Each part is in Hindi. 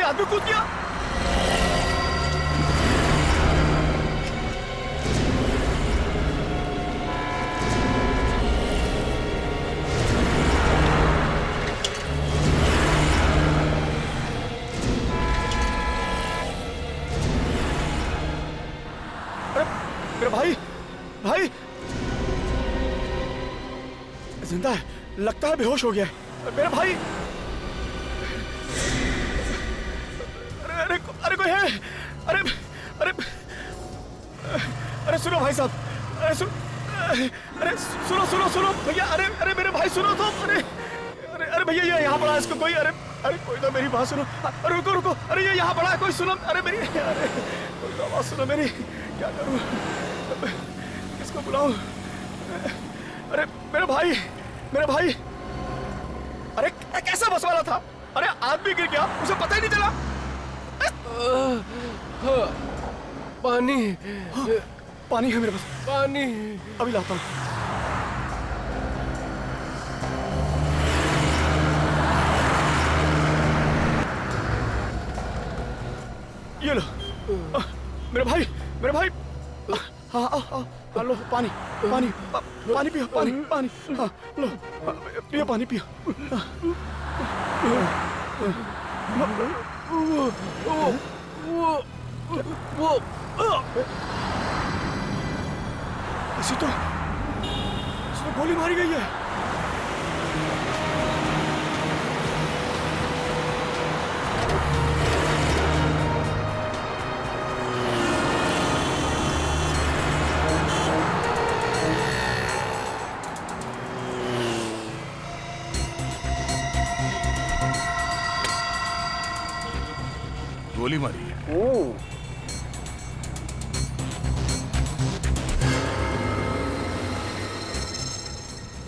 से आदमी कूद गया। अरे मेरा भाई, भाई जिंदा है, लगता है बेहोश हो गया है मेरा भाई। अरे कोई है? अरे अरे अरे सुनो भाई साहब, अरे सुनो भैया, अरे मेरे भाई सुनो तो, अरे भैया ये यहाँ पड़ा है, इसको कोई, अरे कोई तो मेरी बात सुनो, रुको, अरे ये यहाँ पड़ा है, कोई सुनो, अरे मेरी, अरे कोई तो आवाज सुनो मेरी, क्या करूँ, किसको बुलाऊं? अरे मेरे भाई, अरे कैसा बस वाला था? अरे आदमी गिर गया, उसे पता ही नहीं चला। पानी है मेरे पास, पानी अभी लाता हूँ। ये लो मेरे भाई, हाँ लो पानी पियो, हाँ लो पियो, पानी पियो। इसे तो गोली मारी गई है। गोली मारी है।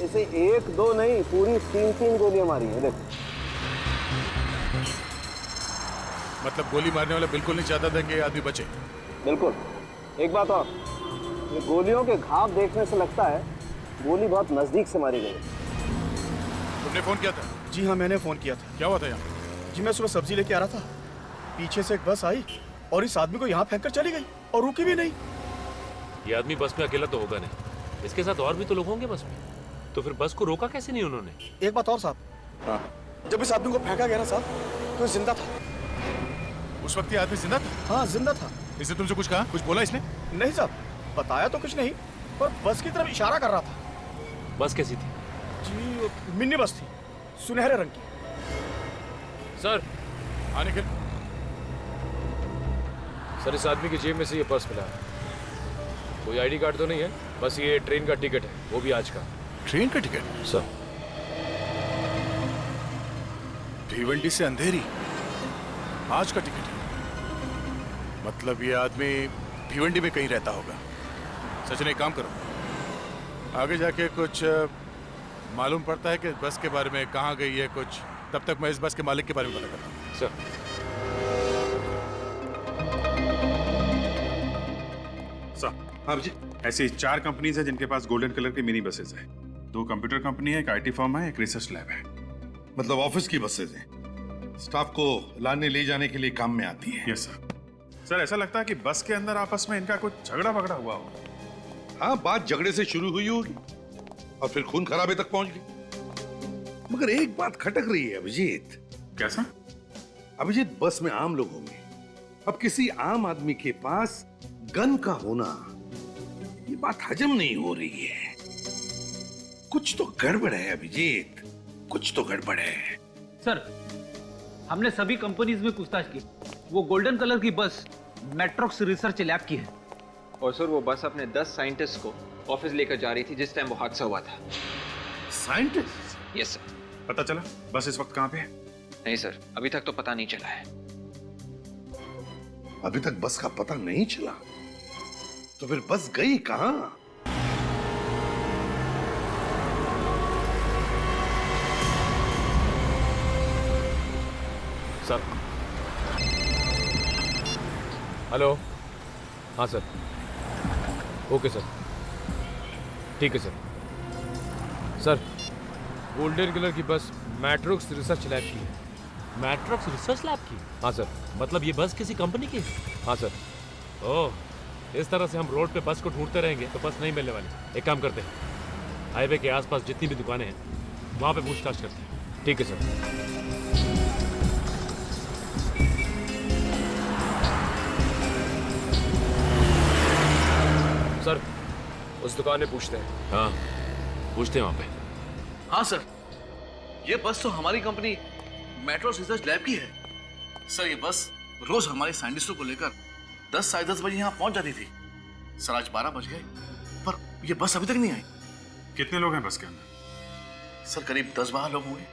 इसे एक दो नहीं, पूरी तीन गोलियां मारी है। देखो, मतलब गोली मारने वाला बिल्कुल नहीं चाहता था कि आदमी बचे। बिल्कुल। एक बात और, ये गोलियों के घाव देखने से लगता है गोली बहुत नजदीक से मारी गई। तुमने फोन किया था? जी हाँ, मैंने फोन किया था। क्या हुआ था यहाँ? जी मैं सुबह सब्जी लेके आ रहा था, पीछे से एक बस आई और इस आदमी को यहाँ फेंक कर चली गई और रुकी भी नहीं। ये आदमी बस में अकेला तो होगा नहीं, इसके साथ और भी तो लोग होंगे बस में, तो फिर बस को रोका कैसे नहीं उन्होंने? एक बात और साहब, जब इस आदमी को फेंका गया ना साहब, तो जिंदा था। उस वक्त ये आदमी जिंदा था? हाँ जिंदा था। इसने तुमसे कुछ कहा, कुछ बोला इसने? नहीं साहब, बताया तो कुछ नहीं, पर बस की तरफ इशारा कर रहा था। बस कैसी थी? जी मिनी बस थी, सुनहरे रंग की। सर आने के सर, इस आदमी की जेब में से ये पर्स मिला है। कोई आईडी कार्ड तो नहीं है, बस ये ट्रेन का टिकट है, वो भी आज का। ट्रेन का टिकट? सर भिवंडी से अंधेरी, आज का टिकट है। मतलब ये आदमी भिवंडी में कहीं रहता होगा। सच ने काम करो, आगे जाके कुछ मालूम पड़ता है कि बस के बारे में कहाँ गई है कुछ, तब तक मैं इस बस के मालिक के बारे में पता करता हूँ। सर हाँ जी, ऐसी 4 कंपनीज हैं जिनके पास गोल्डन कलर की मिनी बसेस हैं। 2 कंप्यूटर कंपनी है, एक आईटी फर्म है, एक रिसर्च लैब है। मतलब ऑफिस की बसेज हैं, स्टाफ को लाने ले जाने के लिए काम में आती है। Yes sir. सर ऐसा लगता है कि बस के अंदर आपस में इनका कुछ झगड़ा वगड़ा हुआ हो। हाँ, बात झगड़े से शुरू हुई होगी और फिर खून खराबे तक पहुंच गई। मगर एक बात खटक रही है अभिजीत। कैसा? अभिजीत, बस में आम लोग होंगे, अब किसी आम आदमी के पास गन का होना, ये बात हजम नहीं हो रही है। कुछ तो गड़बड़ है अभिजीत, कुछ तो गड़बड़ है। सर, हमने सभी कंपनीज में पूछताछ की, वो गोल्डन कलर की बस मैट्रोक्स रिसर्च लैब की है। और सर वो बस अपने 10 साइंटिस्ट को ऑफिस लेकर जा रही थी जिस टाइम वो हादसा हुआ था। साइंटिस्ट? Yes sir. पता चला बस इस वक्त कहाँ पे है? नहीं सर, अभी तक तो पता नहीं चला है। अभी तक बस का पता नहीं चला, तो फिर बस गई कहां? Sir, hello. हाँ सर, ओके सर, ठीक है सर। सर, गोल्डन कलर की बस मैट्रोक्स रिसर्च लैब की है, मैट्रॉक्स रिसर्च लैब की? हाँ सर। मतलब ये बस किसी कंपनी की है? हाँ सर। ओह, इस तरह से हम रोड पे बस को ढूंढते रहेंगे तो बस नहीं मिलने वाली। एक काम करते हैं, हाईवे के आसपास जितनी भी दुकानें हैं वहां पे पूछताछ करते हैं। ठीक है सर। सर, उस दुकान में पूछते हैं। हाँ, पूछते हैं वहां पे। हाँ सर, ये बस तो हमारी कंपनी मेट्रोस रिसर्च लैब की है। सर ये बस रोज हमारे साइंटिस्टों को लेकर 10 साढ़े 10 बजे यहाँ पहुंच जाती थी। सर आज 12 बज गए पर ये बस अभी तक नहीं आई। कितने लोग हैं बस के अंदर? सर करीब 10-12 लोग होंगे।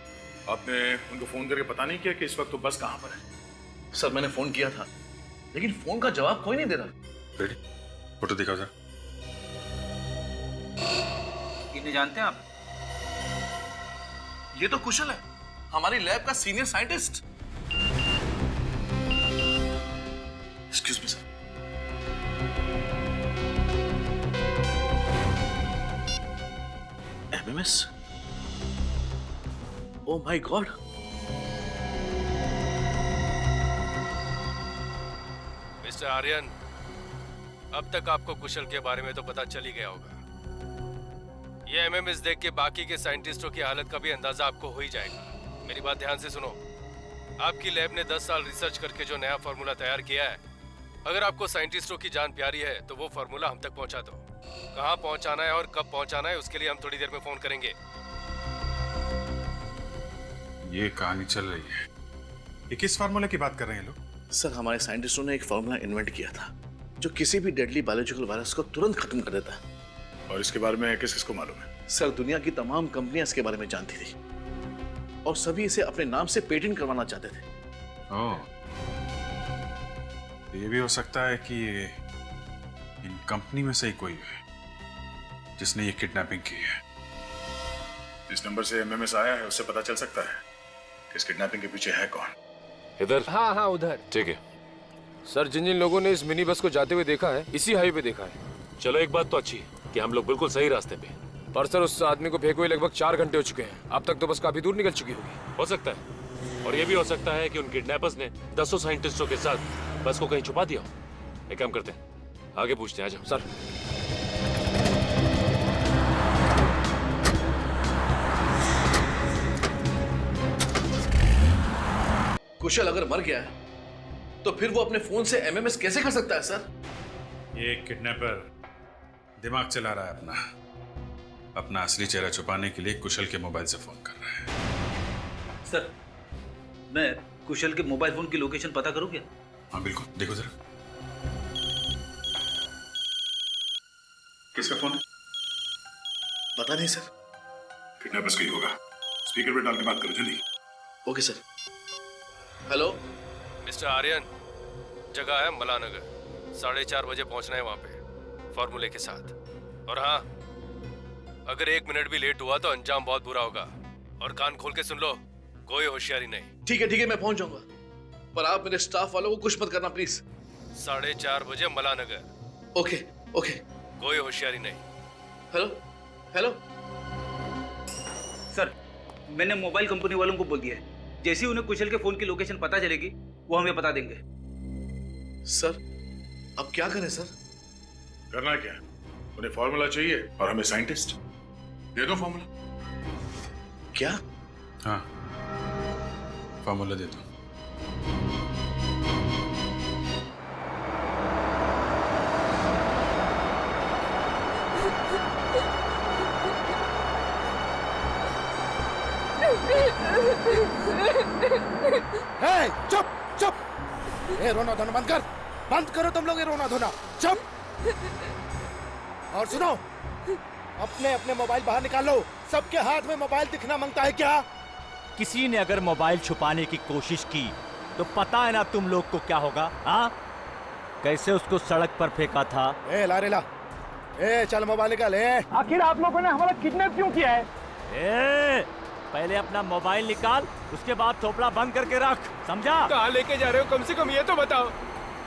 आपने उनको फोन करके पता नहीं किया कि इस वक्त तो बस कहाँ पर है? सर मैंने फोन किया था लेकिन फोन का जवाब कोई नहीं दे रहा। रेडी, फोटो दिखाओ जरा। इन्हें जानते हैं आप? ये तो कुशल है, हमारी लैब का senior scientist. Excuse me sir. MMS? Oh my god. Mister Aryan, अब तक आपको कुशल के बारे में तो पता चल ही गया होगा। ये एमएमएस देख के बाकी के साइंटिस्टों की हालत का भी अंदाजा आपको हो ही जाएगा। मेरी बात ध्यान से सुनो। आपकी लैब ने 10 साल रिसर्च करके जो नया फार्मूला तैयार किया है, अगर आपको साइंटिस्टों की जान प्यारी है तो वो फार्मूला हम तक पहुंचा दो। कहाँ पहुंचाना है और कब पहुंचाना है उसके लिए हम थोड़ी देर में फोन करेंगे। ये कहानी चल रही है। ये किस फार्मूले की बात कर रहे हैं लोग? सर हमारे साइंटिस्टों ने एक फार्मूला इन्वेंट किया था जो किसी भी डेडली बायोलॉजिकल वायरस को तुरंत खत्म कर देता है। और इसके बारे में किस किसको मालूम है? सर दुनिया की तमाम कंपनियां इसके बारे में जानती थी और सभी इसे अपने नाम से पेटेंट करवाना चाहते थे। ओह, ये भी हो सकता है कि इन कंपनी में से ही कोई है जिसने ये किडनैपिंग की है। इस नंबर से एमएमएस आया है, उससे पता चल सकता है कि इस किडनैपिंग के पीछे है कौन। इधर? हाँ हाँ उधर। ठीक है सर, जिन जिन लोगों ने इस मिनी बस को जाते हुए देखा है इसी हाईवे पे देखा है। चलो एक बात तो अच्छी है कि हम लोग बिल्कुल सही रास्ते पे। पर सर उस आदमी को फेंके हुए लगभग 4 घंटे हो चुके हैं। अब तक तो बस काफी दूर निकल चुकी होगी। हो सकता है, और ये भी हो सकता है कि उन किडनैपर्स ने 10 साइंटिस्टों के साथ बस को कहीं छुपा दिया हो। एक काम करते हैं, आगे पूछते हैं। आ जाओ सर। कुशल अगर मर गया है तो फिर वो अपने फोन से एमएमएस कैसे कर सकता है सर? ये किडनैपर दिमाग चला रहा है अपना असली चेहरा छुपाने के लिए कुशल के मोबाइल से फोन कर रहा है। सर मैं कुशल के मोबाइल फोन की लोकेशन पता करूं क्या? हाँ बिल्कुल, देखो जरा। किसका फोन है? पता नहीं सर। किडनैपर्स का ही होगा। स्पीकर पे डाल के बात करो जल्दी। Okay sir. Hello mister Aryan, जगह है मलानगर। 4:30 बजे पहुंचना है वहां पे फार्मूले के साथ। और हाँ, अगर 1 मिनट भी लेट हुआ तो अंजाम बहुत बुरा होगा। और कान खोल के सुन लो, कोई होशियारी नहीं। ठीक है मैं पहुंच जाऊंगा, पर आप मेरे स्टाफ वालों को कुछ मत करना प्लीज। 4:30 बजे मलानगर। ओके। कोई होशियारी नहीं। हेलो सर मैंने मोबाइल कंपनी वालों को बोल दिया है, जैसे ही उन्हें कुशल के फोन की लोकेशन पता चलेगी वो हमें बता देंगे। सर अब क्या करें सर? करना क्या? उन्हें फार्मूला चाहिए और हमें साइंटिस्ट। दे दो फार्मूला। क्या? हाँ, फार्मूला दे दो। चुप! ये रोना धोना बंद करो तुम लोग, ये रोना धोना। चुप! और सुनो, अपने अपने मोबाइल बाहर निकालो। सबके हाथ में मोबाइल दिखना मांगता है क्या? किसी ने अगर मोबाइल छुपाने की कोशिश की तो पता है ना तुम लोग को क्या होगा? हाँ, कैसे उसको सड़क पर फेंका था। ला चल मोबाइल निकाल। आखिर आप लोगों ने हमारा किडनैप क्यों किया है? पहले अपना मोबाइल निकाल, उसके बाद थोपड़ा बंद करके रख, समझा? कहाँ लेके जा रहे हो? कम से कम ये तो बताओ।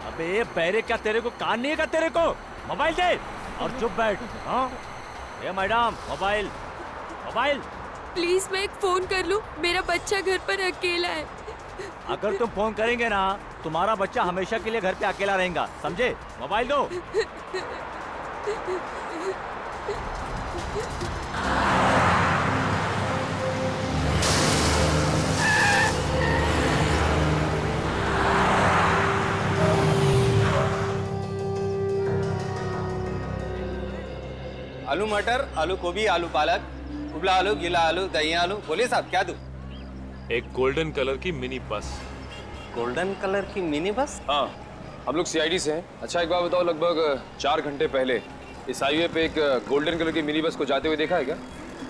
अबे बैरे, क्या तेरे को कान नहीं है क्या? तेरे को मोबाइल दे और चुप बैठ। हाँ, ये मैडम मोबाइल। प्लीज मैं एक फोन कर लूं, मेरा बच्चा घर पर अकेला है। अगर तुम फोन करेंगे ना, तुम्हारा बच्चा हमेशा के लिए घर पे अकेला रहेगा, समझे? मोबाइल दो। आलू मटर, आलू गोभी, आलू पालक, उबला आलू, गीला आलू, दही आलू। बोलिए साहब, क्या दूं? एक गोल्डन कलर की मिनी बस। गोल्डन कलर की मिनी बस? हाँ, हम लोग सीआईडी से हैं। अच्छा एक बात बताओ, लगभग 4 घंटे पहले इस हाईवे पे एक गोल्डन कलर की मिनी बस को जाते हुए देखा है क्या?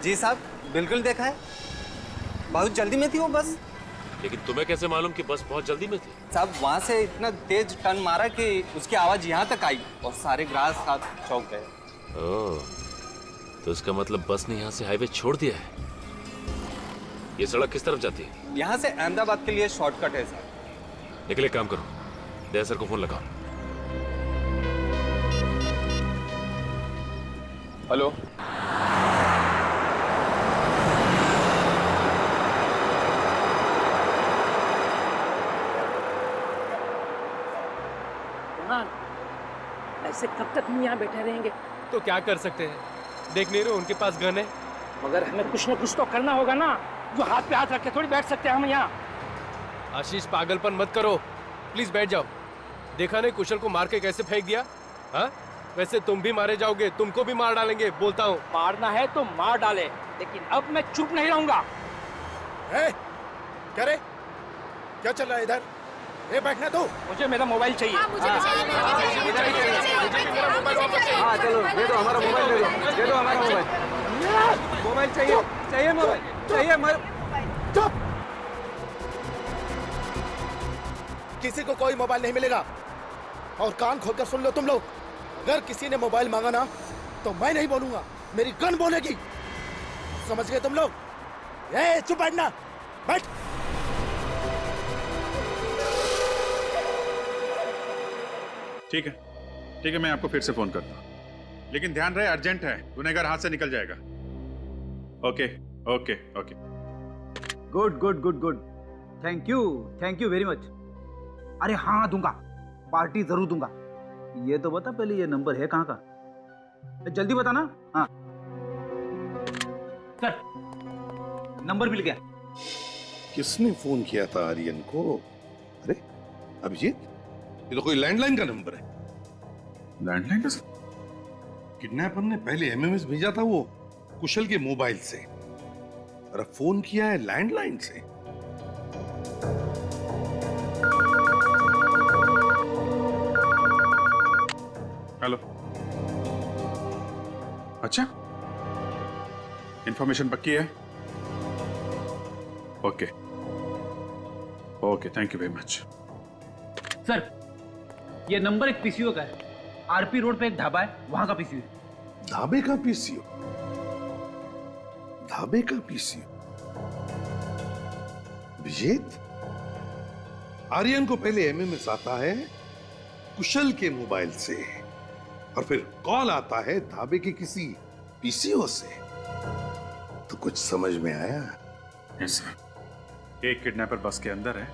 जी साहब, बिल्कुल देखा है। बहुत जल्दी में थी वो बस। लेकिन तुम्हें कैसे मालूम कि बस बहुत जल्दी में थी? साहब वहाँ से इतना तेज टर्न मारा कि उसकी आवाज यहाँ तक आई और सारे ग्राहक साथ चौंक गए। ओह, तो इसका मतलब बस ने यहाँ से हाईवे छोड़ दिया है। ये सड़क किस तरफ जाती है? यहाँ से अहमदाबाद के लिए शॉर्टकट है साहब। निकले, काम करो, दया सर को फोन लगाओ। हेलो, ऐसे कब तक हम यहाँ बैठे रहेंगे? तो क्या कर सकते हैं, देख नहीं रहे उनके पास गन है। मगर हमें कुछ न कुछ तो करना होगा ना, जो हाथ पे हाथ रख के थोड़ी बैठ सकते हैं हम यहाँ। आशीष पागलपन मत करो, प्लीज बैठ जाओ। देखा नहीं कुशल को मार के कैसे फेंक दिया? हाँ, वैसे तुम भी मारे जाओगे, तुमको भी मार डालेंगे, बोलता हूँ। मारना है तो मार डाले, लेकिन अब मैं चुप नहीं रहूंगा। क्या रे, क्या चल रहा है इधर? बैठना तो। मुझे मेरा मोबाइल चाहिए। हाँ चलो, दे दो हमारा मोबाइल, दे दो हमारा मोबाइल। मोबाइल चाहिए, चाहिए मोबाइल, चाहिए। चुप, किसी को कोई मोबाइल नहीं मिलेगा। और कान खोलकर सुन लो तुम लोग, अगर किसी ने मोबाइल मांगा ना तो मैं नहीं बोलूंगा, मेरी गन बोलेगी। समझ गए तुम लोग? चुप बैठना, बैठ। ठीक है, मैं आपको फिर से फोन करता हूँ, लेकिन ध्यान रहे अर्जेंट है, गुनहगार हाथ से निकल जाएगा। Okay okay okay. Good good good good, thank you very much. अरे हाँ दूंगा, पार्टी जरूर दूंगा। ये तो बता पहले, ये नंबर है कहाँ का? जल्दी बता ना। हाँ सर, नंबर मिल गया। किसने फोन किया था आर्यन को? अरे अभिजीत, ये तो कोई लैंडलाइन का नंबर है। लैंडलाइन का? किडनैपर ने पहले एमएमएस भेजा था वो कुशल के मोबाइल से, और अब फोन किया है लैंडलाइन से। हेलो, अच्छा, इंफॉर्मेशन पक्की है? Okay okay, thank you very much. Sir, ये नंबर एक पीसीओ का है। आरपी रोड पे एक ढाबा है, वहां का पीसीओ। ढाबे का पीसीओ? ढाबे का पीसीओ? अभिजीत, आर्यन को पहले एमएमएस आता है कुशल के मोबाइल से, और फिर कॉल आता है ढाबे के किसी पीसीओ से। तो कुछ समझ में आया? यस सर, एक किडनैपर बस के अंदर है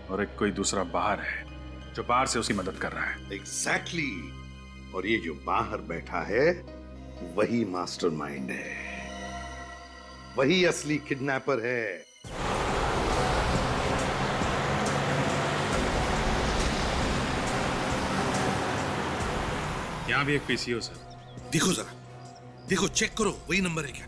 और एक कोई दूसरा बाहर है जो बाहर से उसकी मदद कर रहा है। एग्जैक्टली, और ये जो बाहर बैठा है वही मास्टरमाइंड है, वही असली किडनैपर है। यहां भी एक पीसीओ सर। देखो जरा, देखो, चेक करो, वही नंबर है क्या?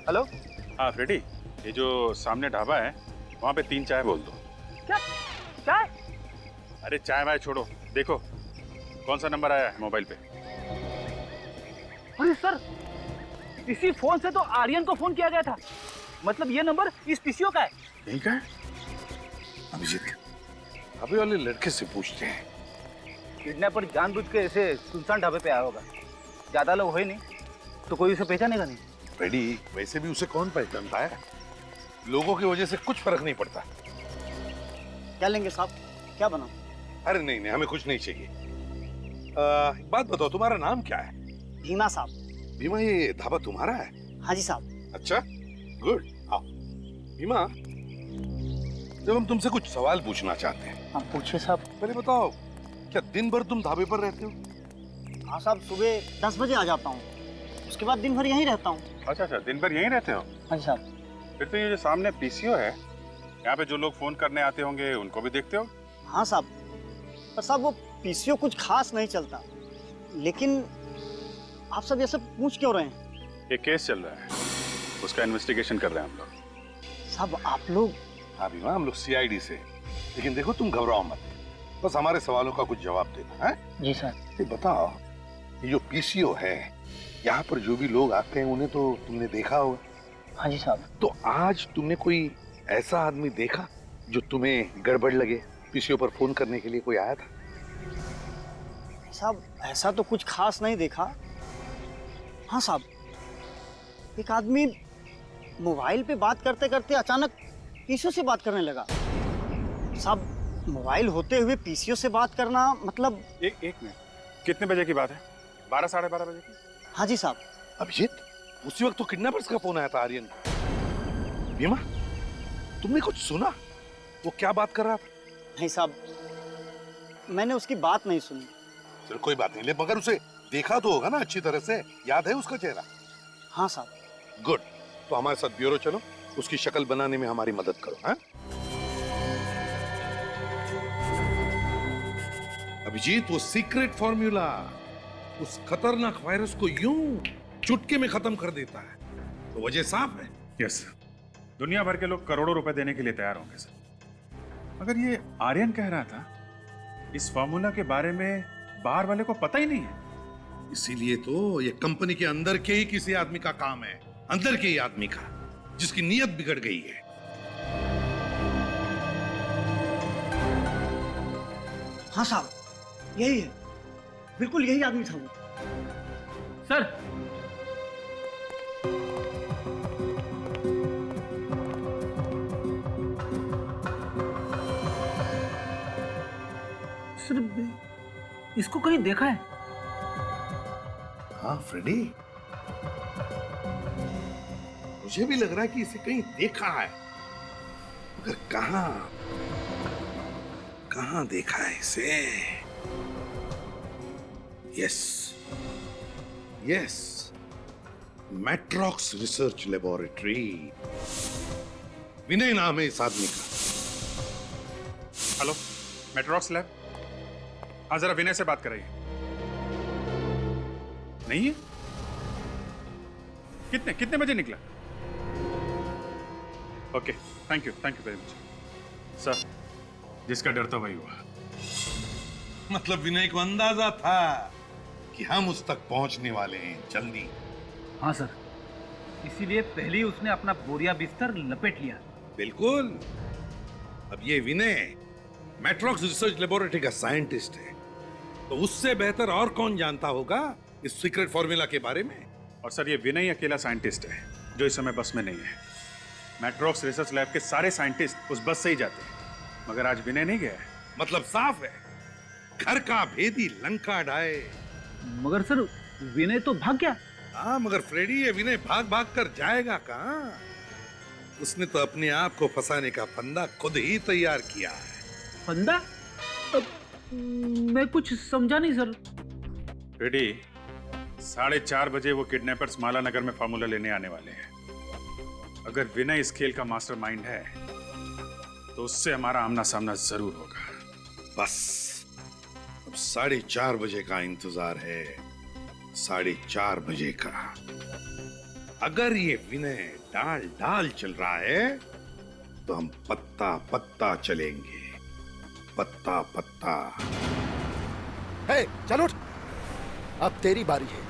हेलो, हाँ फ्रेडी, ये जो सामने ढाबा है वहां पे 3 चाय बोल दो। क्या चाय? अरे चाय वाय छोड़ो, देखो कौन सा नंबर आया है मोबाइल पे। अरे सर, इसी फोन से तो आर्यन को फोन किया गया था। मतलब ये नंबर इस पीसीओ का है। यही का है? अभिजीत, ढाबे वाले लड़के से पूछते हैं। किडनैपर जानबूझ के ऐसे सुनसान ढाबे पे आया होगा, ज्यादा लोग हो ही नहीं, तो कोई उसे पहचानेगा नहीं। रेडी, वैसे भी उसे कौन पहचानता है? लोगों की वजह से कुछ फर्क नहीं पड़ता। क्या लेंगे साहब? क्या बना? अरे नहीं नहीं, हमें कुछ नहीं चाहिए। एक बात बताओ, तुम्हारा नाम क्या है? भीमा साहब। भीमा, ये ढाबा तुम्हारा है? हाँ जी साहब। अच्छा, गुड। आओ। भीमा, जब हम तुमसे कुछ सवाल पूछना चाहते हैं। हाँ पूछिए साहब। पहले बताओ, क्या दिन भर तुम ढाबे पर रहते हो? हाँ साहब, सुबह 10 बजे आ जाता हूँ, उसके बाद दिन भर यहीं रहता हूँ। अच्छा अच्छा, दिन भर यहीं रहते हो? हाँ जी साहब। फिर तो ये जो सामने पीसीओ है, यहाँ पे जो लोग फोन करने आते होंगे उनको भी देखते हो? हाँ साहब, पर साहब वो पीसीओ कुछ खास नहीं चलता। लेकिन आप सब ये सब पूछ क्यों रहे हैं? एक केस चल रहा है, उसका इन्वेस्टिगेशन कर रहे हैं हम लोग। साहब आप लोग? हाँ भीमा, हम लोग सीआईडी से। लेकिन देखो, तुम घबराओ मत, बस हमारे सवालों का कुछ जवाब देना है। जी सर। ये बताओ, ये जो पीसीओ है, यहाँ पर जो भी लोग आते हैं उन्हें तो तुमने देखा होगा? हाँ जी साहब। तो आज तुमने कोई ऐसा आदमी देखा जो तुम्हें गड़बड़ लगे? पीसीओ पर फोन करने के लिए कोई आया था? साहब ऐसा तो कुछ खास नहीं देखा। हाँ साहब, एक आदमी मोबाइल पे बात करते करते अचानक पीसीओ से बात करने लगा। साहब मोबाइल होते हुए पीसीओ से बात करना मतलब। एक मिनट, कितने बजे की बात है? 12 साढ़े 12 बजे की? हाँ जी साहब। अभिजीत, उसी वक्त तो किडनैपर्स का फोन आया था आर्यन को। भीमा, तुमने कुछ सुना? वो क्या बात कर रहा था? नहीं साहब, मैंने उसकी बात नहीं सुनी। चलो कोई बात नहीं, ले मगर उसे देखा तो होगा ना अच्छी तरह से? याद है उसका चेहरा? हाँ साहब। गुड, तो हमारे साथ ब्यूरो चलो, उसकी शक्ल बनाने में हमारी मदद करो। हाँ अभिजीत, वो सीक्रेट फॉर्मूला उस खतरनाक वायरस को यूं चुटकी में खत्म कर देता है, तो वजह साफ है। यस, दुनिया भर के लोग करोड़ों रुपए देने के लिए तैयार होंगे सर। मगर ये आर्यन कह रहा था, इस फॉर्मूला के बारे में बाहर वाले को पता ही नहीं है। इसीलिए तो ये कंपनी के अंदर के ही किसी आदमी का काम है, अंदर के ही आदमी का, जिसकी नीयत बिगड़ गई है। हाँ साहब, यही है, बिल्कुल यही आदमी था वो। सर, सर इसको कहीं देखा है? हाँ फ्रेडी, मुझे भी लग रहा है कि इसे कहीं देखा है, मगर कहां देखा है इसे? Yes, Matrox research laboratory. Vinay नाम है इस आदमी का। Hello, Matrox lab? हाँ, जरा विनय से बात कराइए। नहीं है? कितने बजे निकला? Okay, thank you very much sir. जिसका डर था वही हुआ। मतलब विनय को अंदाजा था कि हम उस तक पहुंचने वाले हैं जल्दी। हाँ सर, इसीलिए पहले ही उसने अपना बोरिया बिस्तर लपेट लिया। बिल्कुल। अब ये विनय मैट्रॉक्स रिसर्च लेबोरेटरी का साइंटिस्ट है, तो उससे बेहतर और कौन जानता होगा इस सीक्रेट फॉर्मूला के बारे में? और सर, ये विनय अकेला साइंटिस्ट है जो इस समय बस में नहीं है। मैट्रॉक्स रिसर्च लैब के सारे साइंटिस्ट उस बस से ही जाते हैं, मगर आज विनय नहीं गया है। मतलब साफ है, घर का भेदी लंका ढाए। मगर सर, विनय तो भाग गया। हाँ, मगर फ्रेडी, ये विनय भाग कर जाएगा कहाँ? उसने तो अपने आप को फंसाने का फंदा खुद ही तैयार किया है। फंदा? मैं कुछ समझा नहीं सर। रेडी, 4:30 बजे वो किडनैपर्स माला नगर में फार्मूला लेने आने वाले हैं। अगर विनय इस खेल का मास्टरमाइंड है तो उससे हमारा आमना सामना जरूर होगा। बस अब 4:30 बजे का इंतजार है, 4:30 बजे का। अगर ये विनय डाल चल रहा है तो हम पत्ता पत्ता चलेंगे, पत्ता पत्ता। हे, चल उठ, अब तेरी बारी है।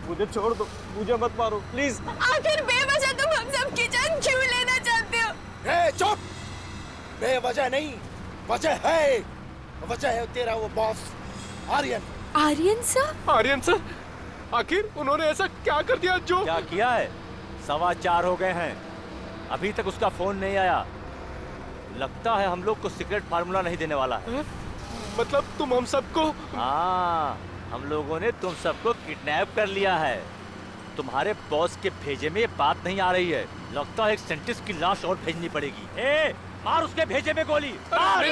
मुझे छोड़ दो, मुझे मत मारो प्लीज। आखिर बेवजह तुम हम सब की जान क्यों लेना चाहते हो? हे, चुप! बेवजह नहीं, वजह है। वजह है तेरा वो boss Aryan. Aryan sir? Aryan sir, आखिर उन्होंने ऐसा क्या कर दिया जो? क्या किया है? 4:15 हो गए हैं, अभी तक उसका फोन नहीं आया। लगता है हम लोग को सीक्रेट फार्मूला नहीं देने वाला है। मतलब तुम हम सबको? हाँ, हम लोगों ने तुम सबको किडनैप कर लिया है। तुम्हारे बॉस के भेजे में ये बात नहीं आ रही है। लगता है एक साइंटिस्ट की लाश और भेजनी पड़ेगी। ए, मार उसके भेजे में गोली। मार!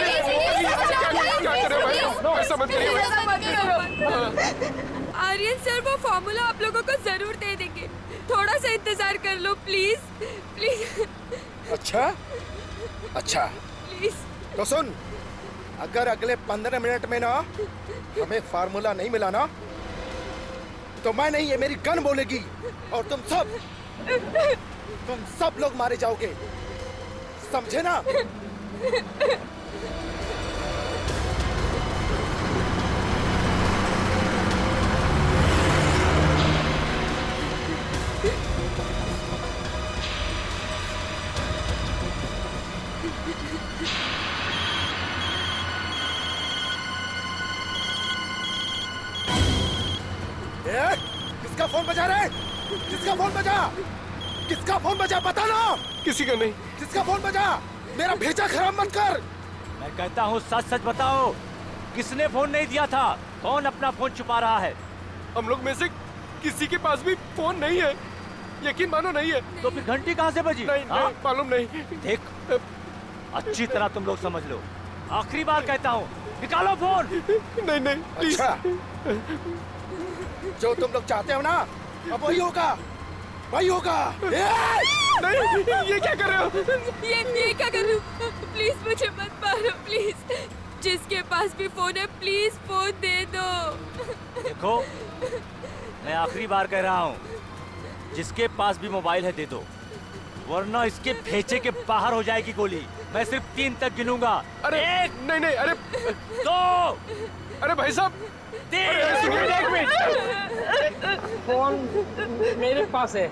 आर्यन सर वो फॉर्मूला आप लोगों को जरूर दे देंगे, थोड़ा सा इंतजार कर लो प्लीज प्लीज। अच्छा अच्छा प्लीज। तो सुन, अगर अगले 15 मिनट में ना हमें फार्मूला नहीं मिला ना, तो मैं नहीं, ये मेरी गन बोलेगी और तुम सब लोग मारे जाओगे, समझे ना? किसका फोन बजा रहे? किसका फोन बजा? किसका फोन बजा? बता ना। किसी का नहीं। किसका फोन बजा? मेरा भेजा खराब मत कर। मैं कहता हूँ सच सच बताओ, किसने फोन नहीं दिया था? कौन अपना फोन छुपा रहा है? हम लोग में से किसी के पास भी फोन नहीं है, यकीन मानो नहीं है। तो फिर घंटी कहाँ से बजी? नहीं, मालूम नहीं। देख, अच्छी तरह तुम लोग समझ लो, आखिरी बार कहता हूँ, निकालो फोन। नहीं। अच्छा, जो तुम लोग चाहते हो ना, अब वही होगा, वही होगा। नहीं, ये क्या कर रहे हो? ये क्या कर रहे हो? प्लीज मुझे मत मारो प्लीज। जिसके पास भी फोन है प्लीज फोन दे दो। देखो, मैं आखिरी बार कह रहा हूँ, जिसके पास भी मोबाइल है दे दो, वरना इसके भेजे के बाहर हो जाएगी गोली। मैं सिर्फ 3 तक गिनूंगा। अरे 1, नहीं, अरे 2, अरे भाई साहब, 3। एक मिनट, फोन मेरे पास है।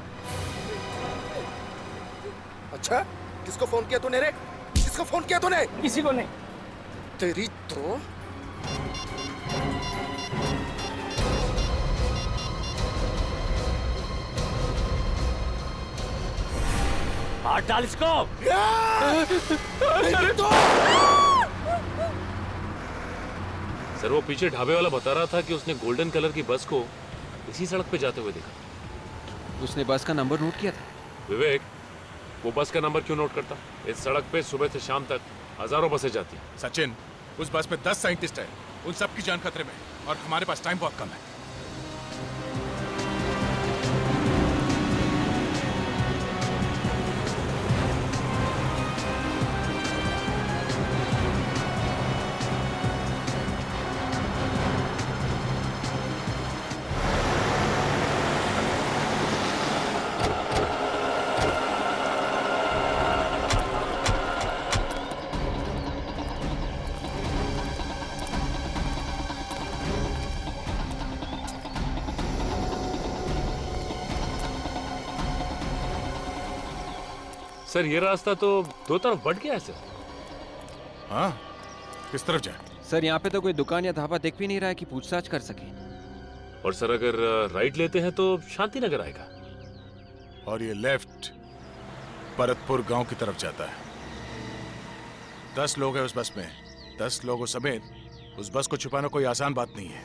अच्छा, किसको फोन किया तूने रे? किसको फोन किया तूने? किसी को नहीं। तेरी तो हाथ डाल इसको। सर, वो पीछे ढाबे वाला बता रहा था कि उसने गोल्डन कलर की बस को इसी सड़क पे जाते हुए देखा। उसने बस का नंबर नोट किया था? विवेक, वो बस का नंबर क्यों नोट करता? इस सड़क पे सुबह से शाम तक हजारों बसें जाती हैं। सचिन, उस बस में 10 साइंटिस्ट हैं, उन सब की जान खतरे में, और हमारे पास टाइम बहुत कम है। सर, ये रास्ता तो 2 तरफ बढ़ गया है सर। हाँ, किस तरफ जाए? सर, यहाँ पे तो कोई दुकान या ढाबा दिख भी नहीं रहा है कि पूछताछ कर सके। और सर, अगर राइट लेते हैं तो शांति नगर आएगा, और ये लेफ्ट परतपुर गांव की तरफ जाता है। 10 लोग हैं उस बस में, 10 लोगों समेत उस बस को छुपाना कोई आसान बात नहीं है।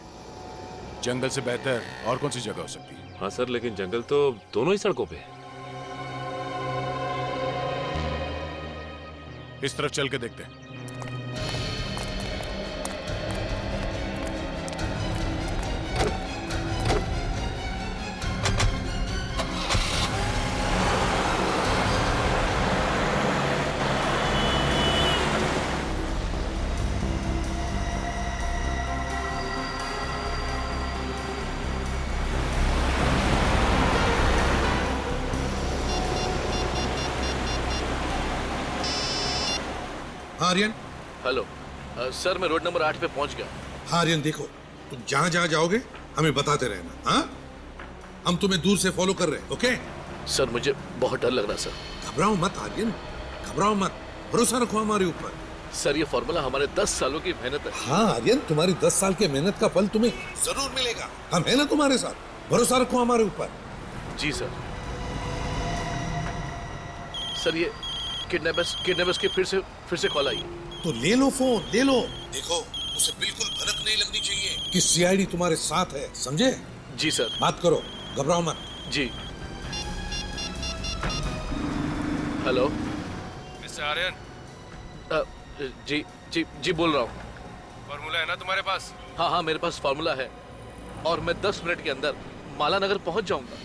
जंगल से बेहतर और कौन सी जगह हो सकती है? हाँ सर, लेकिन जंगल तो दोनों ही सड़कों पे है। इस तरफ चल के देखते हैं। आर्यन। हेलो सर, मैं रोड नंबर 8 पे पहुंच गया। हाँ आर्यन, देखो, तुम जहां जहां जाओगे हमें बताते रहना। हाँ, हम तुम्हें दूर से फॉलो कर रहे हैं। ओके सर, मुझे बहुत डर लग रहा है सर। घबराओ मत आर्यन, घबराओ मत, भरोसा रखो हमारे ऊपर। सर, ये फॉर्मूला हमारे 10 सालों की मेहनत है। हाँ आर्यन, तुम्हारी 10 साल की मेहनत का फल तुम्हें जरूर मिलेगा। हम है ना तुम्हारे साथ, भरोसा रखो हमारे ऊपर। जी सर। सर, ये किडनैपर्स के फिर से फिर से कॉल आई। तो ले लो फोन, ले लो। देखो उसे बिल्कुल भनक नहीं लगनी चाहिए कि सीआईडी तुम्हारे साथ है, समझे? जी सर। बात करो, घबराओ मत। जी। Hello mister Aryan. जी जी जी बोल रहा हूँ। फॉर्मूला है ना तुम्हारे पास? हाँ हाँ मेरे पास फार्मूला है और मैं 10 मिनट के अंदर माला नगर पहुँच जाऊँगा।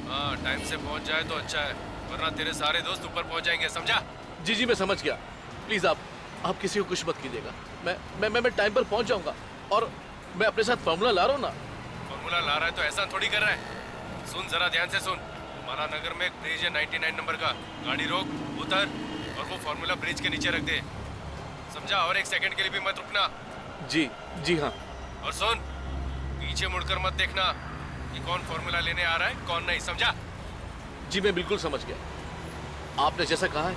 हाँ टाइम से पहुँच जाए तो अच्छा है, वरना तेरे सारे दोस्त ऊपर पहुँच जाएंगे, समझा? जी जी मैं समझ गया। प्लीज आप किसी को कुछ मत कीजिएगा। मैं टाइम पर पहुँच जाऊँगा और मैं अपने साथ फार्मूला ला रहा हूँ ना। फॉर्मूला ला रहा है तो ऐसा थोड़ी कर रहा है। सुन जरा ध्यान से सुन, माला नगर में एक ब्रिज है 99 नंबर का, गाड़ी रोक, उतर और वो फार्मूला ब्रिज के नीचे रख दे, समझा? और 1 सेकंड के लिए भी मत रुकना। जी जी हाँ। और सुन, पीछे मुड़कर मत देखना कि कौन फार्मूला लेने आ रहा है कौन नहीं, समझा? जी मैं बिल्कुल समझ गया। आपने जैसा कहा है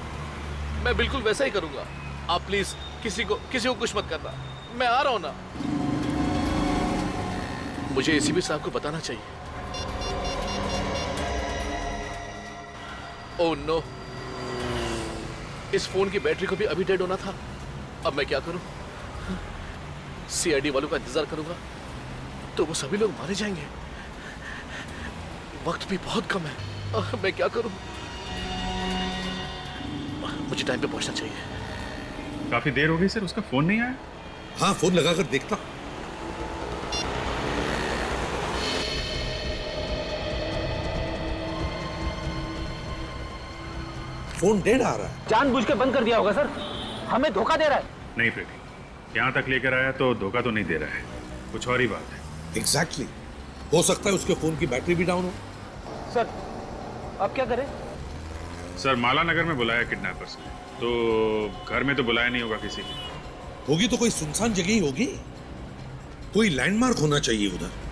मैं बिल्कुल वैसा ही करूंगा। आप प्लीज किसी को कुछ मत करना। मैं आ रहा हूं ना। मुझे एसीपी साहब को बताना चाहिए। ओह नो, इस फोन की बैटरी को भी अभी डेड होना था। अब मैं क्या करूं? सीआईडी वालों का इंतजार करूंगा तो वो सभी लोग मारे जाएंगे। वक्त भी बहुत कम है। मैं क्या करूं? मुझे टाइम पे पहुंचना चाहिए। काफी देर हो गई सर, उसका फोन नहीं आया। हाँ फोन लगाकर देखता। फोन डेड आ रहा है। जानबूझ के बंद कर दिया होगा सर, हमें धोखा दे रहा है। नहीं प्रीति, यहाँ तक लेकर आया तो धोखा तो नहीं दे रहा है, कुछ और ही बात है। एग्जैक्टली। हो सकता है उसके फोन की बैटरी भी डाउन हो। सर अब क्या करें? सर माला नगर में बुलाया किडनैपर्स ने, तो घर में तो बुलाया नहीं होगा किसी की। होगी तो कोई सुनसान जगह ही होगी, कोई लैंडमार्क होना चाहिए उधर।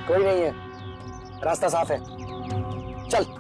कोई नहीं है, रास्ता साफ है, चल।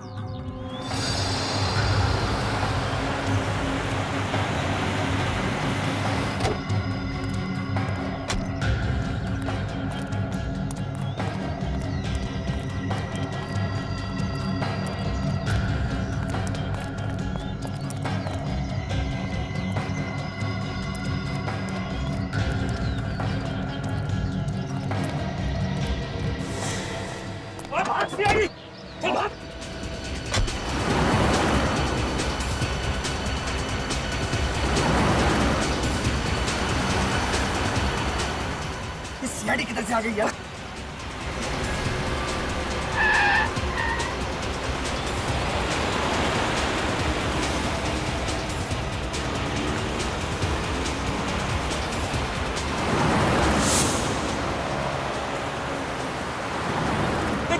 सीआईडी किधर से आ गई यार?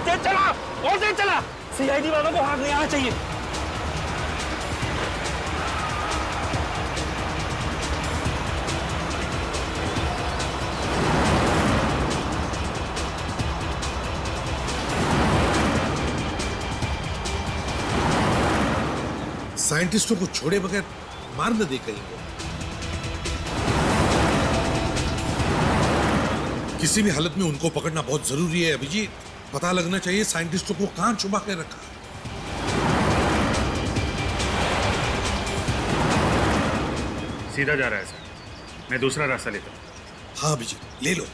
तेज चला, और तेज चला। सीआईडी वालों को हाथ नहीं आना चाहिए। साइंटिस्टों को छोड़े बगैर मार न दे कहीं को। किसी भी हालत में उनको पकड़ना बहुत जरूरी है अभिजीत। पता लगना चाहिए साइंटिस्टों को कहां छुपा के रखा। सीधा जा रहा है सर, मैं दूसरा रास्ता लेता हूँ। हाँ अभिजीत, ले लो।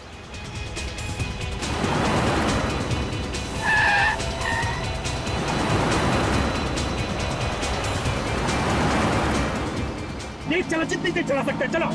नहीं चलो, जितनी देर चला सकते हैं चलो।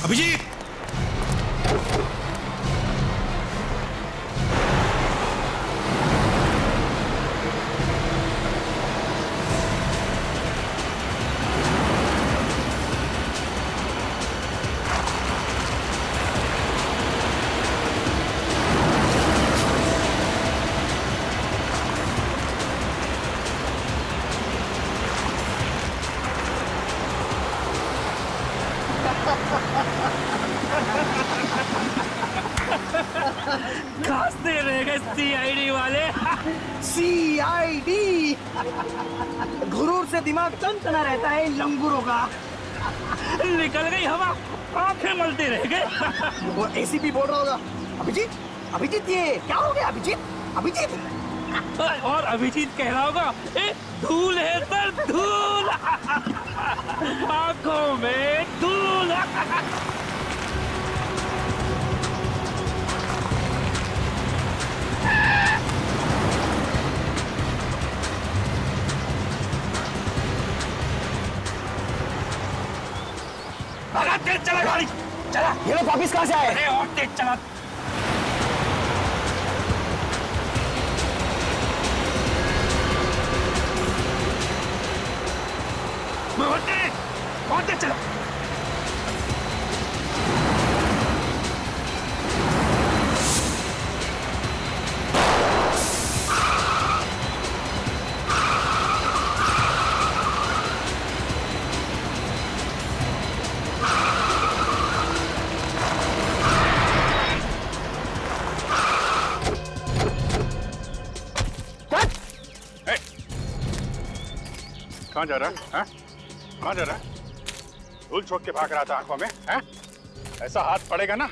अभिजीत, खांसते रह गए सीआईडी वाले। सीआईडी घुरूर से दिमाग टनटना रहता है इन लंगूरों का। निकल गई हवा, आंखें मलते रह गए। वो एसीपी बोल रहा होगा, अभिजीत अभिजीत ये क्या हो गया अभिजीत अभिजीत। और अभिजीत कह रहा होगा, ए धूल है सर धूल, आंखों में धूल। तेज चला गाड़ी, चला। ये लोग वापिस कहाँ से आए? अरे और तेज चला। और तेज चला। कहाँ जा रहा है? हाँ? कहाँ जा रहा है? धूल छोड़ के भाग रहा था आंखों में, हैं? ऐसा हाथ पड़ेगा ना,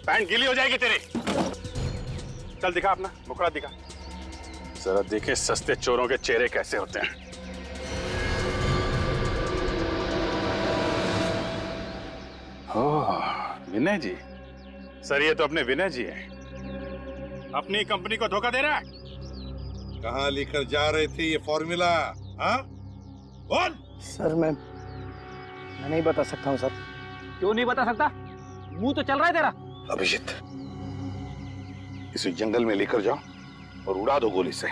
पैंट गीली हो जाएगी तेरी। चल दिखा अपना मुखड़ा दिखा, जरा देखे सस्ते चोरों के चेहरे कैसे होते हैं। ओह विनय जी, सर ये तो अपने विनय जी हैं। अपनी कंपनी को धोखा दे रहा है। कहाँ लेकर जा रहे थे ये फॉर्मूला? हाँ बोल। सर मैं नहीं बता सकता हूँ सर। क्यों नहीं बता सकता? मुंह तो चल रहा है तेरा। अभिजीत, इसे जंगल में लेकर जाओ और उड़ा दो गोली से।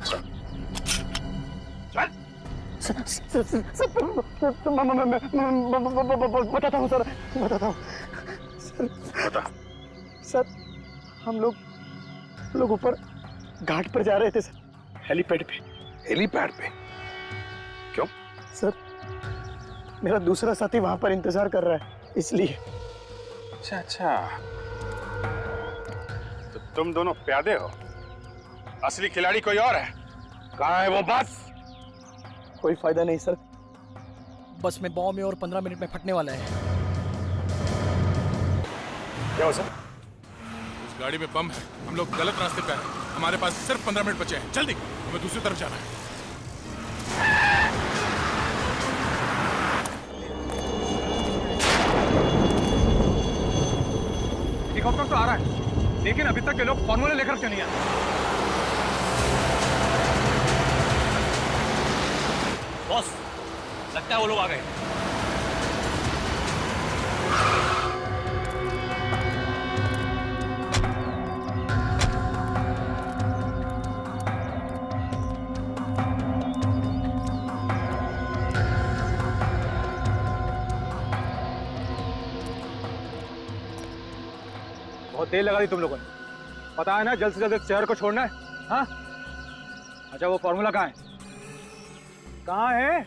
चल। बताता हूँ सर, बताता हूँ सर। बता। सर हम लोग ऊपर घाट पर जा रहे थे सर, हेलीपैड पे। हेलीपैड पे? क्यों? सर मेरा दूसरा साथी वहां पर इंतजार कर रहा है इसलिए। अच्छा अच्छा, तो तुम दोनों प्यादे हो, असली खिलाड़ी कोई और है। कहाँ है वो बस? कोई फायदा नहीं सर, बस में बॉम्ब में और 15 मिनट में फटने वाला है। क्या हो सर? उस गाड़ी में बम है, हम लोग गलत रास्ते पे हैं। हमारे पास सिर्फ 15 मिनट बचे हैं, जल्दी हमें दूसरी तरफ जाना है। हेलीकॉप्टर तो आ रहा है, लेकिन अभी तक ये लोग फॉर्मूला लेकर क्यों नहीं आए? बॉस, लगता है वो लोग आ गए। बहुत देर लगा दी तुम लोगों ने। पता है ना जल्द से जल्द इस शहर को छोड़ना है। हाँ अच्छा, वो फॉर्मूला कहाँ है? कहाँ है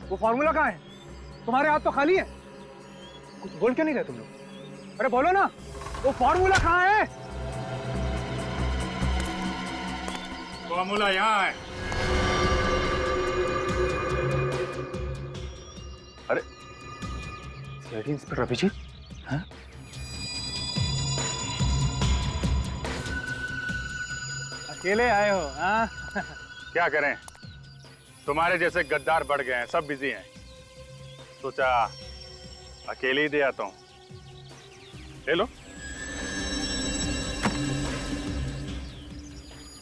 वो फॉर्मूला? कहाँ है? तुम्हारे हाथ तो खाली है। कुछ बोल क्यों नहीं रहे तुम लोग? अरे बोलो ना, वो फॉर्मूला कहाँ है? फॉर्मूला यहाँ है। अरे सीआईडी इंस्पेक्टर अभिजीत, हाँ? अकेले आए हो? हाँ? क्या करें, तुम्हारे जैसे गद्दार बढ़ गए हैं, सब बिजी हैं। सोचा अकेले ही दे आता हूं। ले लो,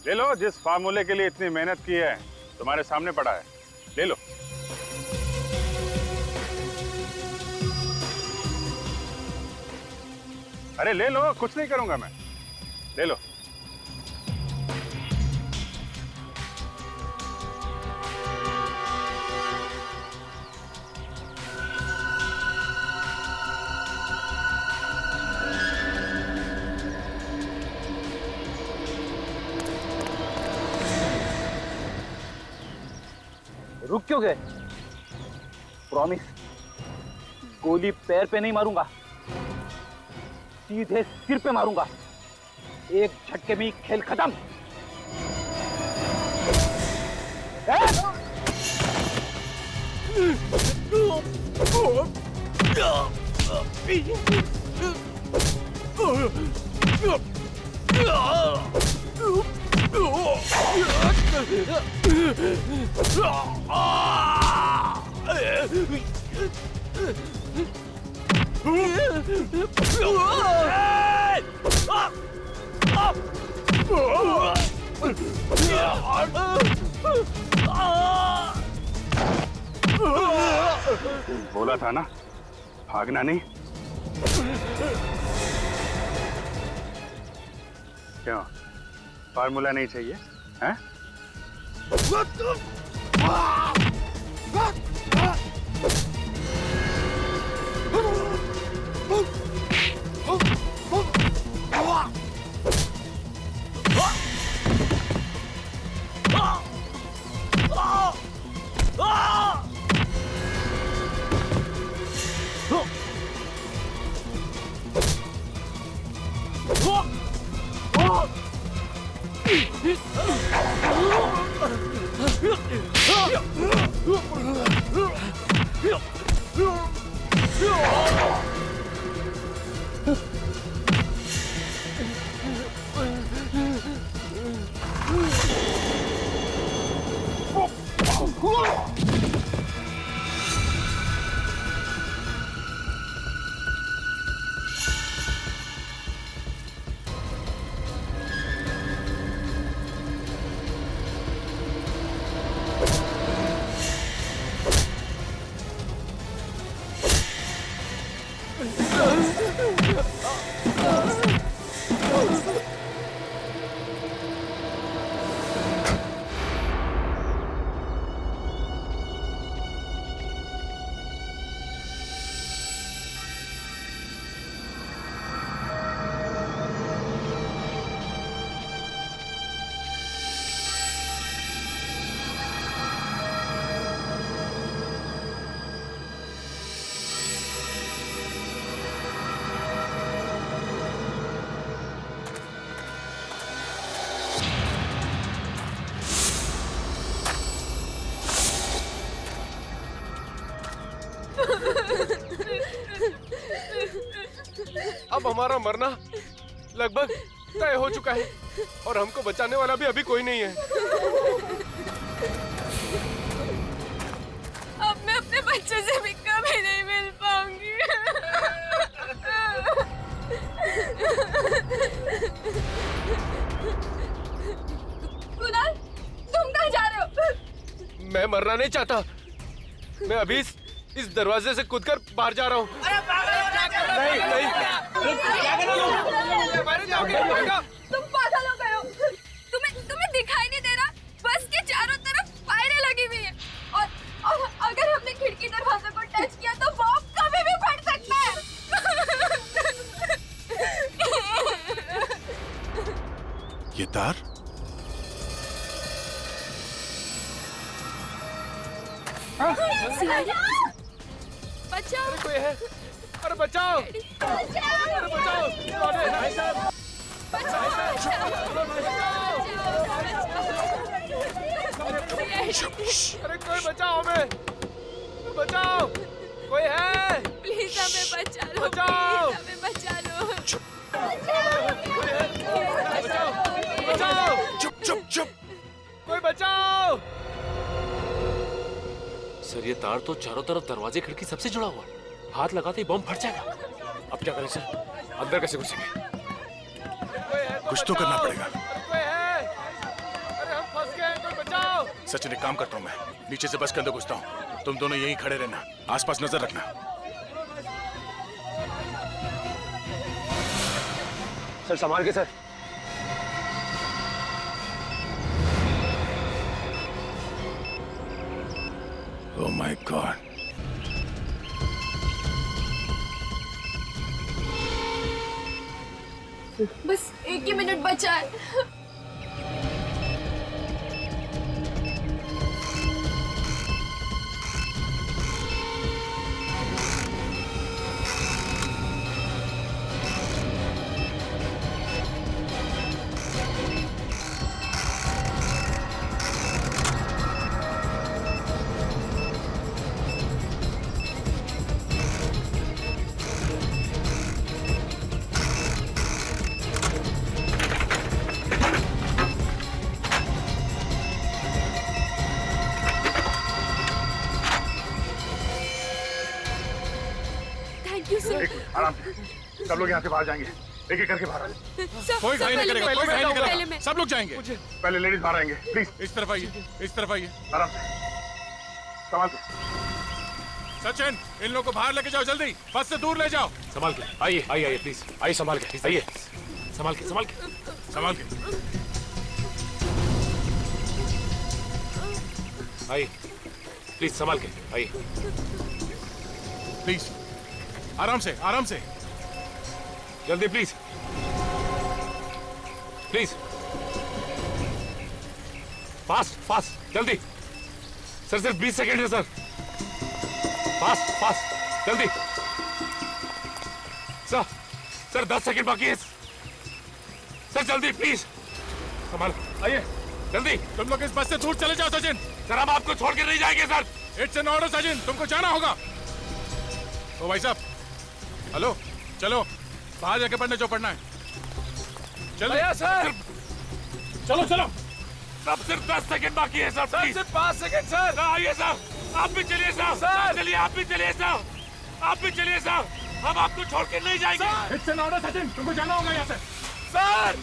ले लो। जिस फार्मूले के लिए इतनी मेहनत की है तुम्हारे सामने पड़ा है, ले लो। अरे ले लो, कुछ नहीं करूंगा मैं, ले लो। रुक क्यों गए? प्रॉमिस, गोली पैर पे नहीं मारूंगा, सीधे सिर पे मारूंगा। एक झटके में ही खेल खत्म। बोला था ना, भागना नहीं। क्यों, फार्मूला नहीं चाहिए हैं? अब हमारा मरना लगभग तय हो चुका है और हमको बचाने वाला भी अभी कोई नहीं है। अब मैं अपने बच्चे से भी कभी नहीं मिल पाऊंगी। कुणाल, तुम कहाँ जा रहे हो? मैं मरना नहीं चाहता। मैं अभी इस दरवाजे से कूदकर बाहर जा रहा हूँ। नहीं नहीं, तुम पागल हो गए हो। तुम्हें दिखाई नहीं दे रहा? बस के चारों तरफ फायरें लगी हुई हैं और अगर हमने खिड़की दरवाजे को टच किया तो बॉम्ब कभी भी फट सकता है। ये तार? बच्चा, कोई है? अरे बचाओ, अरे बचाओ, भाई साहब, अरे कोई बचाओ हमें, बचाओ, कोई है? प्लीज हमें बचा लो, बचाओ, प्लीज हमें बचा लो। बचाओ, बचाओ, चुप चुप चुप, कोई बचाओ। सर ये तार तो चारों तरफ दरवाजे खिड़की सबसे जुड़ा हुआ है। हाथ लगाते ही बम फट जाएगा। अब क्या करें सर? अंदर कैसे घुसेंगे? कुछ तो करना पड़ेगा। कोई है? अरे हम फंस गए, कोई बचाओ। सचिन एक काम करता हूँ, मैं नीचे से बस के अंदर घुसता हूँ, तुम दोनों यहीं खड़े रहना, आसपास नजर रखना। सर संभाल के सर। Oh my God! बस एक ही मिनट बचा है। Thank you sir. आराम से, सब लोग यहाँ से बाहर जाएंगे, एक एक करके बाहर आ जाओ। कोई घायल नहीं करेगा, कोई घायल नहीं करेगा, सब लोग जाएंगे। पहले लेडीज बाहर आएंगे, प्लीज। इस तरफ आइए, इस तरफ आइए। आराम से, संभाल के। सचिन, इन लोगों को बाहर लेके जाओ जल्दी, बस से दूर ले जाओ। संभाल के आइए, आइए आइए प्लीज, आइए संभाल के, आइए संभाल के, संभाल के, संभाल के आइए प्लीज, संभाल के आइए प्लीज, आराम से, आराम से, जल्दी प्लीज, प्लीज, फास्ट फास्ट, जल्दी सर, सिर्फ 20 सेकेंड है सर, फास्ट फास्ट, जल्दी सर, सर 10 सेकेंड बाकी है सर, जल्दी प्लीज, संभाल, आइए जल्दी। तुम लोग इस बस से दूर चले जाओ सचिन। सर हम आपको छोड़ के नहीं जाएंगे sir. It's an order Sachin, तुमको जाना होगा। ओ भाई साहब, हेलो, चलो बाहर जाके पढ़ने जो पढ़ना है, चलो सर, चलो चलो, सब सिर्फ 10 सेकंड बाकी है सर, प्लीज। सिर्फ 5 सेकंड सर। आइए सर, आप भी चलिए सर, सर चलिए, आप भी चलिए सर, आप भी चलिए सर, हम आपको छोड़ के नहीं जाएंगे। इट्स एन ऑर्डर सचिन, तुमको जाना होगा यहाँ से। सर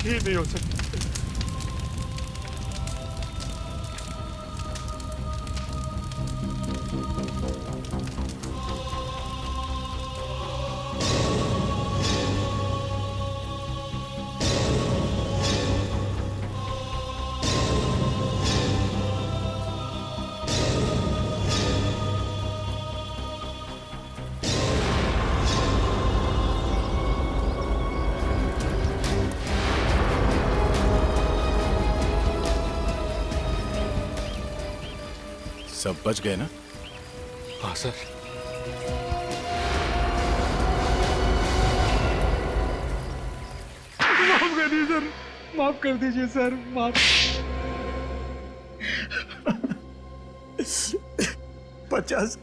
ये नहीं हो सकता। सब बच गए ना? हाँ सर। माफ कर दीजिए सर, माफ कर दीजिए सर, माफ। 50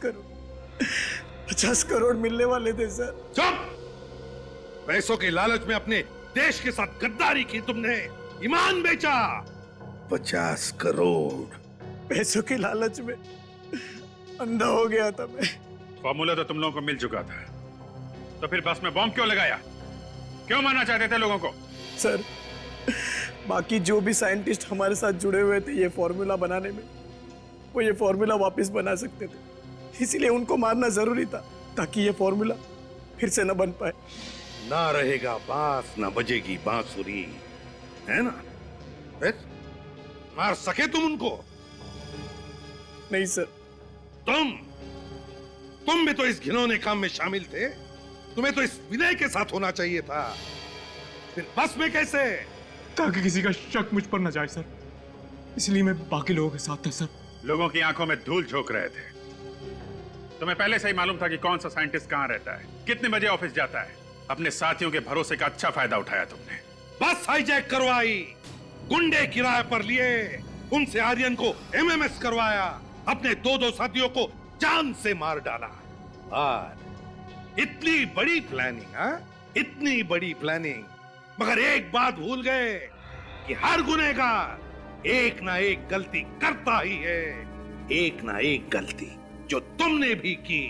करोड़ मिलने वाले थे सर। चुप! पैसों के लालच में अपने देश के साथ गद्दारी की तुमने, ईमान बेचा। 50 करोड़ पैसों के लालच में अंधा हो गया था मैं। फॉर्मूला तो तुम लोगों को मिल चुका था, तो फिर बस में बॉम्ब क्यों लगाया? क्यों मारना चाहते थे लोगों को? सर, बाकी जो भी साइंटिस्ट हमारे साथ जुड़े हुए थे ये फॉर्मूला बनाने में, वो ये फॉर्मूला वापस बना सकते थे, इसीलिए उनको मारना जरूरी था ताकि ये फॉर्मूला फिर से न बन पाए। ना रहेगा बांस, ना बजेगी बांसुरी, है ना? मार सके तुम उनको? नहीं सर। तुम भी तो इस घिनौने काम में शामिल थे। तुम्हें तो इस विनय के साथ होना चाहिए था, फिर बस में कैसे? ताकि किसी का शक मुझ पर न जाए सर, इसलिए मैं बाकी लोगों के साथ था सर। लोगों की आंखों में धूल झोंक रहे थे। तुम्हें पहले से ही मालूम था कि कौन सा साइंटिस्ट कहां रहता है, कितने बजे ऑफिस जाता है। अपने साथियों के भरोसे का अच्छा फायदा उठाया तुमने। बस हाईजैक करवाई, गुंडे किराए पर लिए, उनसे आर्यन को एमएमएस करवाया, अपने दो साथियों को जान से मार डाला। और इतनी बड़ी प्लानिंग, हाँ? इतनी बड़ी प्लानिंग, मगर एक बात भूल गए कि हर गुनहगार एक ना एक गलती करता ही है। एक ना एक गलती जो तुमने भी की।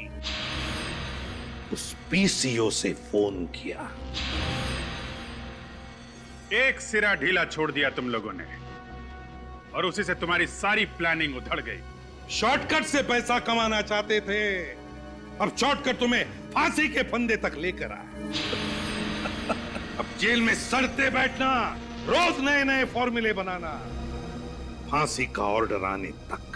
उस पीसीओ से फोन किया, एक सिरा ढीला छोड़ दिया तुम लोगों ने, और उसी से तुम्हारी सारी प्लानिंग उधड़ गई। शॉर्टकट से पैसा कमाना चाहते थे, अब शॉर्टकट तुम्हें फांसी के फंदे तक लेकर आया। अब जेल में सड़ते बैठना, रोज नए नए फॉर्मूले बनाना, फांसी का ऑर्डर आने तक।